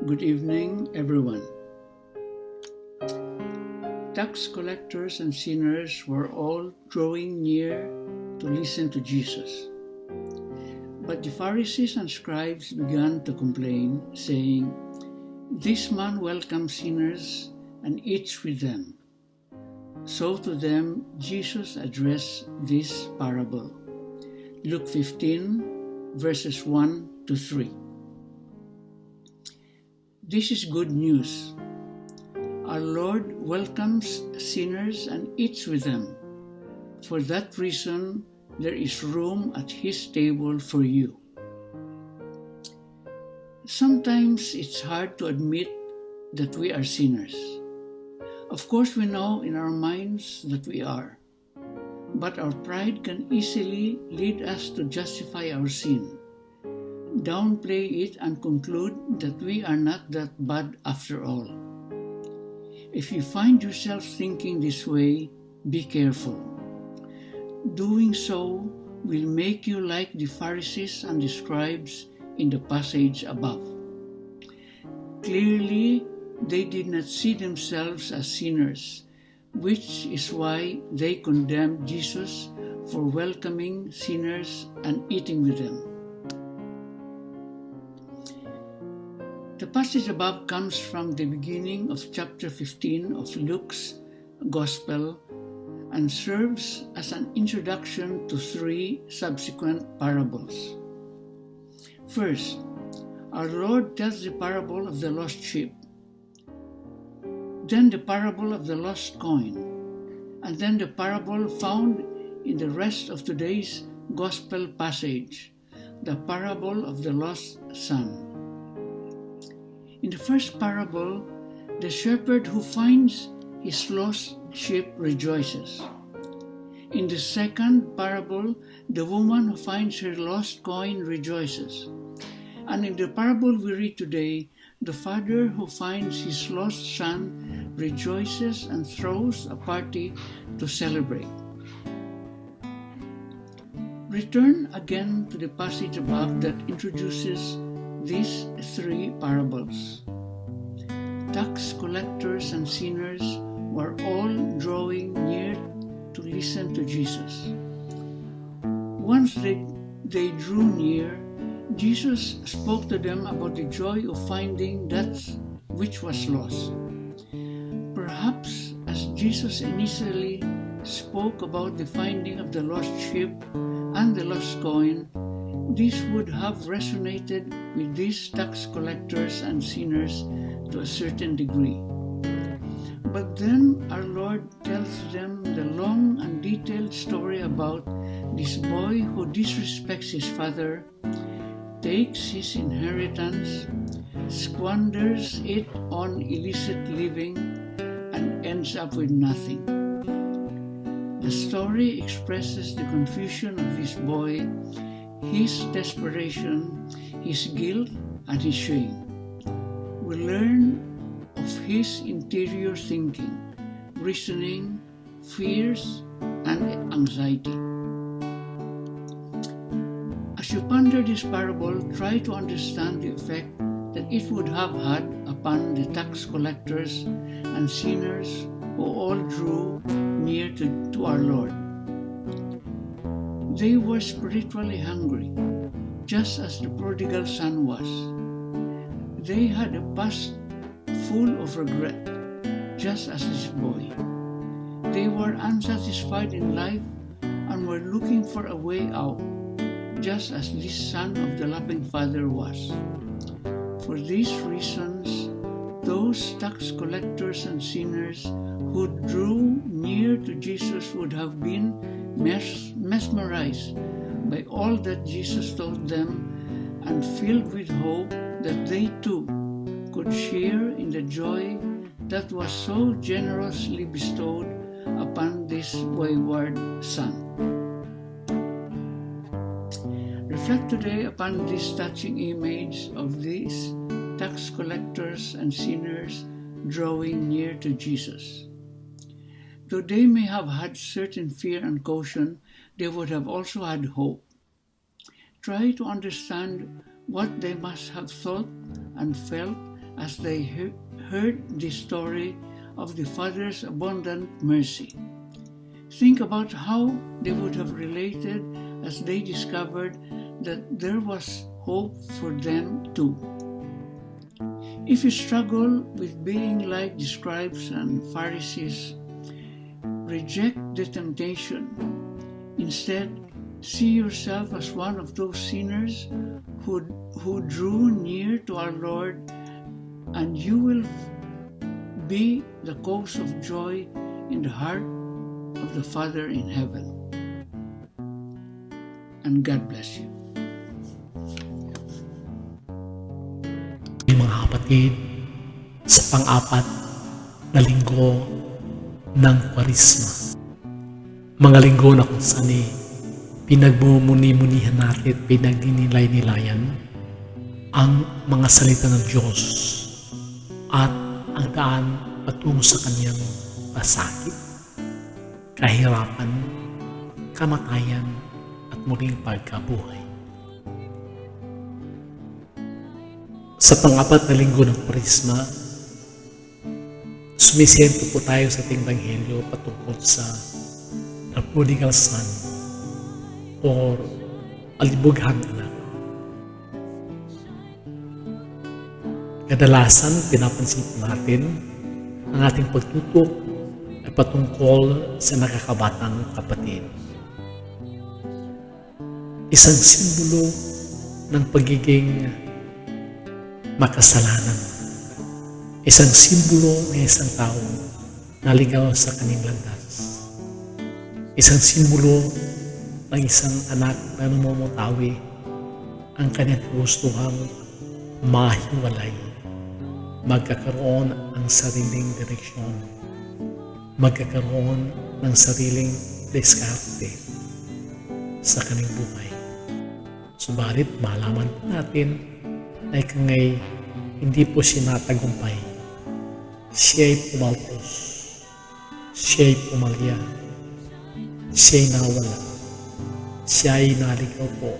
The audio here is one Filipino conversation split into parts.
Good evening, everyone. Tax collectors and sinners were all drawing near to listen to Jesus. But the Pharisees and scribes began to complain, saying, "This man welcomes sinners and eats with them." So to them Jesus addressed this parable. Luke 15, verses 1 to 3. This is good news. Our Lord welcomes sinners and eats with them. For that reason, there is room at His table for you. Sometimes it's hard to admit that we are sinners. Of course, we know in our minds that we are. But our pride can easily lead us to justify our sin, downplay it, and conclude that we are not that bad after all. If you find yourself thinking this way, be careful. Doing so will make you like the Pharisees and the scribes in the passage above. Clearly, they did not see themselves as sinners, which is why they condemned Jesus for welcoming sinners and eating with them. The passage above comes from the beginning of chapter 15 of Luke's Gospel and serves as an introduction to three subsequent parables. First, our Lord tells the parable of the lost sheep, then the parable of the lost coin, and then the parable found in the rest of today's Gospel passage, the parable of the lost son. In the first parable, the shepherd who finds his lost sheep rejoices. In the second parable, the woman who finds her lost coin rejoices. And in the parable we read today, the father who finds his lost son rejoices and throws a party to celebrate. Return again to the passage above that introduces these three parables. Tax collectors and sinners were all drawing near to listen to Jesus. Once they drew near, Jesus spoke to them about the joy of finding that which was lost. Perhaps as Jesus initially spoke about the finding of the lost sheep and the lost coin, this would have resonated with these tax collectors and sinners to a certain degree. But then our Lord tells them the long and detailed story about this boy who disrespects his father, takes his inheritance, squanders it on illicit living, and ends up with nothing. The story expresses the confusion of this boy, his desperation, his guilt, and his shame. We learn of his interior thinking, reasoning, fears, and anxiety. As you ponder this parable, try to understand the effect that it would have had upon the tax collectors and sinners who all drew near to our Lord. They were spiritually hungry, just as the prodigal son was. They had a past full of regret, just as this boy. They were unsatisfied in life and were looking for a way out, just as this son of the loving father was. For these reasons, those tax collectors and sinners who drew near to Jesus would have been mesmerized by all that Jesus taught them and filled with hope that they too could share in the joy that was so generously bestowed upon this wayward son. Reflect today upon this touching image of these tax collectors and sinners drawing near to Jesus. Though they may have had certain fear and caution, they would have also had hope. Try to understand what they must have thought and felt as they heard the story of the Father's abundant mercy. Think about how they would have related as they discovered that there was hope for them too. If you struggle with being like the scribes and Pharisees, reject the temptation. Instead, see yourself as one of those sinners who drew near to our Lord, and you will be the cause of joy in the heart of the Father in heaven. And God bless you. Mga kapatid, sa pang-apat na linggo ng Kwaresma, mga linggo na kung saan pinagmumuni-munihan natin at pinagninilay-nilayan ang mga salita ng Diyos at ang daan patungo sa kanyang pasakit, kahirapan, kamatayan at muling pagkabuhay. Sa pang-apat na linggo ng Kwaresma, sumisento po tayo sa ating Ebanghelyo patungkol sa The Prodigal Son or Alibughang Anak. Kadalasan, pinapansin po natin ang ating pagtutok ay patungkol sa nakakabatang kapatid. Isang simbolo ng pagiging makasalanan. Isang simbolo ng isang tao na ligaw sa kanyang landas. Isang simbolo ng isang anak na namumutawi ang kanyang gustuhang mahiwalay, magkakaroon ng sariling direksyon, magkakaroon ng sariling diskarte sa kanyang buhay. Subalit malaman po natin na ikangay hindi po siya natagumpay. Siya'y pumaltos. Siya'y pumalya. Siya'y nawala. Siya'y naligaw po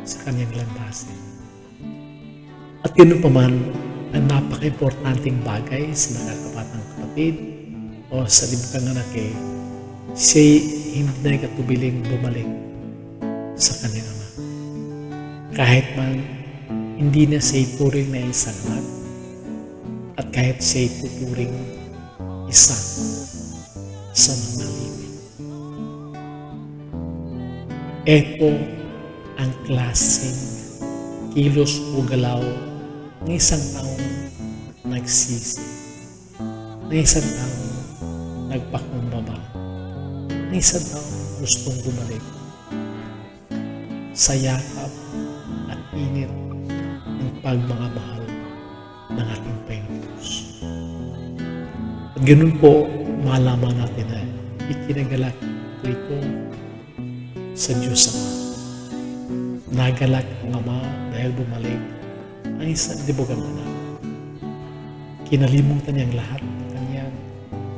sa kanyang landasin. At yun pa man ang napaka-importanting bagay sa nakakabatang kapatid o sa libughang anak siya'y hindi na ikatubiling bumalik sa kanyang ama. Kahit man hindi na siya ituring na isang anak at kahit siya ituturing isa sa mga libin. Ito ang klaseng kilos o galaw ng isang taong nagsisi, ng isang taong nagpakumbaba, ng isang taong gustong bumalik sa yakap at init ng pagmamahal ng ating Panginoon Diyos. At ganun po, malaman natin na ikinagalak ito sa Diyos Ama. Nagalak ang Ama dahil bumalik ang isang libughang anak. Kinalimutan niyang lahat ng kanyang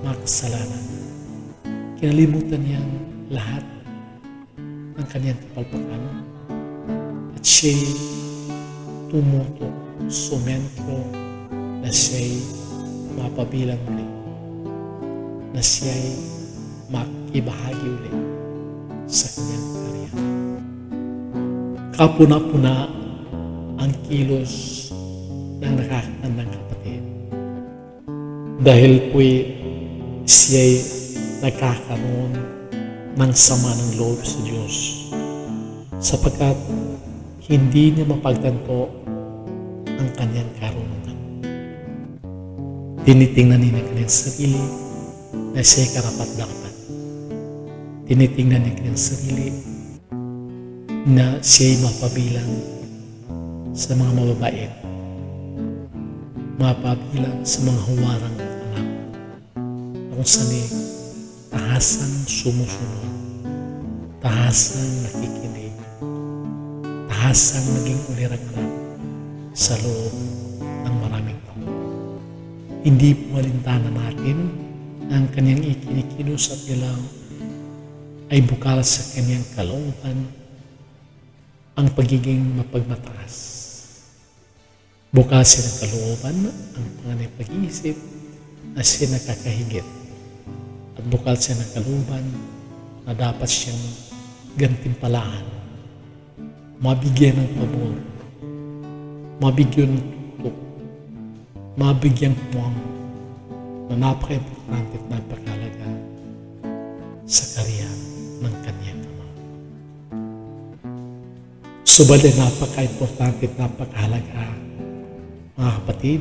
mga kasalanan. Kinalimutan niyang lahat ng kanyang kapalpakan. At siya'y tumutok, sumentro na siya'y mapabilang ulit, na siya'y makibahagi ulit sa kanyang karya. Kapuna-puna ang kilos ng nakakatandang kapatid dahil po'y siya'y nagkakaroon ng sama ng loob sa Diyos sapagkat hindi niya mapagtanto ang kanyang karunungan. Tinitingnan niya ang kanyang sarili na siya'y karapat-dapat. Tinitingnan niya ang kanyang sarili na siya'y mapabilang sa mga mababait, mapabilang sa mga huwarang anak na kung saan tahasang sumusunod, tahasang nakikinig, tahasang naging ulirang-anak sa loob ng maraming taon. Hindi po alintana natin na ang kanyang ikinikilos at galaw ay bukal sa kanyang kalooban ang pagiging mapagmataas, Bukasin ang kalooban, ang panganay pag-iisip na siya nakakahigit. At bukasin ang kalooban na dapat siyang gantimpalaan, mabigyan ng pabor, mabigyan ng tutok, mabigyan puwang na napaka-importante at napakahalaga sa karyan ng kanyang ama. Subalit napaka-importante at napakahalaga, mga kapatid,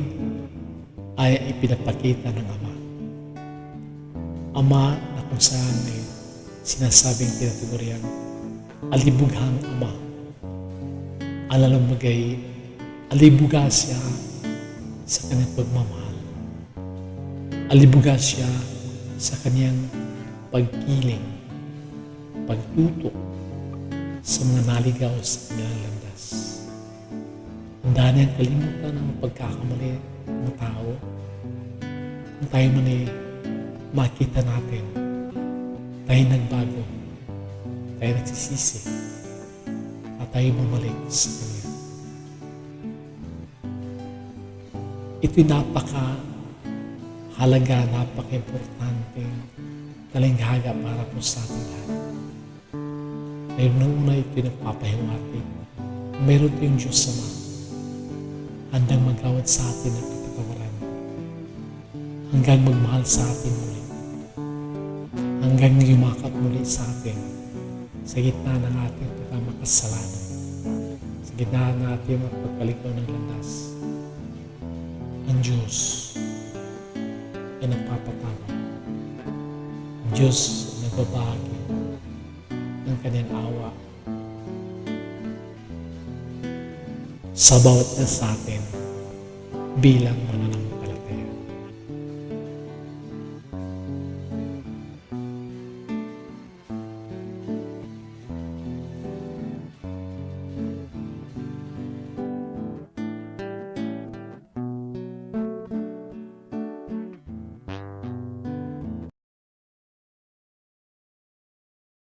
ay ipinapakita ng Ama. Ama na kung saan ay sinasabing tinatuguriang alibughang Ama. Alalumagay, alibuga siya sa kanyang pagmamahal. Alibuga siya sa kanyang pagkiling, pagtutok sa mga naligaw sa kanyang landas. Handa niyang kalimutan ang pagkakamali ng tao. Kung tayo man ay makita natin, tayo nagbago, tayo nagsisisi, at tayo bumalik sa Kanya. Ito'y napaka-halaga, napaka-importante talinghaga para po sa ating lahat. Ngayon na una ito'y nagpapahiwati. Meron tayong Diyos Ama, handang magawad sa atin ng kapatawaran, hanggang magmahal sa atin muli, hanggang yumakap muli sa atin sa gitna ng ating pagkamakasalanan, sa gitna ng ating pagkalikaw ng landas. Ang Diyos ay nagpapatawad. Ang Diyos ay nagbabahagi ng kanyang awa sa bawat isa sa atin bilang mananampalataya.